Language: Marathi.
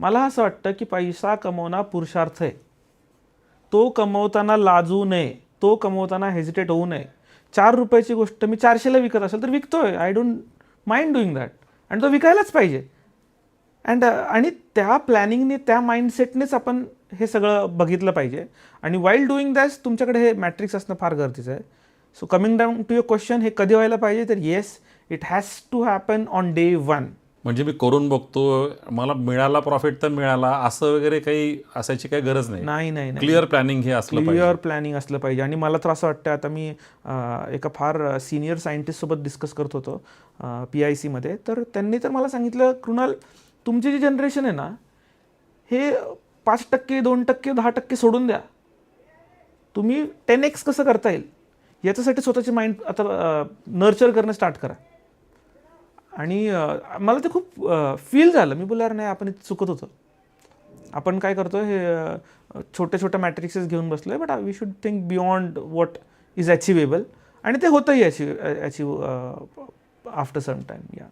मला असं वाटतं की पैसा कमवणं पुरुषार्थ आहे. तो कमवताना लाजू नये, तो कमवताना हेजिटेट होऊ नये. 4 रुपयाची गोष्ट मी 400ला विकत असेल तर विकतोय, I don't mind doing that, आणि तो विकायलाच पाहिजे. आणि त्या प्लॅनिंगने, त्या माइंडसेटनेच आपण हे सगळं बघितलं पाहिजे. आणि वाईल डुईंग दॅट तुमच्याकडे हे मॅट्रिक्स असणं फार गरजेचं आहे. So coming down to your question, हे कधी व्हायला पाहिजे, तर yes, it has to happen on day 1. म्हणजे मी करून बघतो, मला मिळाला प्रॉफिट तर मिळाला, असं वगैरे काही असायची काही गरज नाही. नाही. क्लिअर प्लॅनिंग हे असलं पाहिजे. क्लिअर प्लॅनिंग असलं पाहिजे. आणि मला तर असं वाटतं, आता मी एका फार सिनियर सायंटिस्टसोबत डिस्कस करत होतो PIC मध्ये, तर त्यांनी तर मला सांगितलं, कृणाल, तुमची जी जनरेशन आहे ना, हे 5%, 2%, 10% सोडून द्या, तुम्ही 10x कसं करता येईल याच्यासाठी स्वतःची माइंड आता नर्चर करणं स्टार्ट करा. आणि मला ते खूप फील झालं. मी बोलणार नाही, आपण इथे चुकत होतो. आपण काय करतो, हे छोट्या छोट्या मॅट्रिक्सेस घेऊन बसलोय, but we should think beyond what is achievable. आणि ते होतंही अचीव आफ्टर सम टाइम. या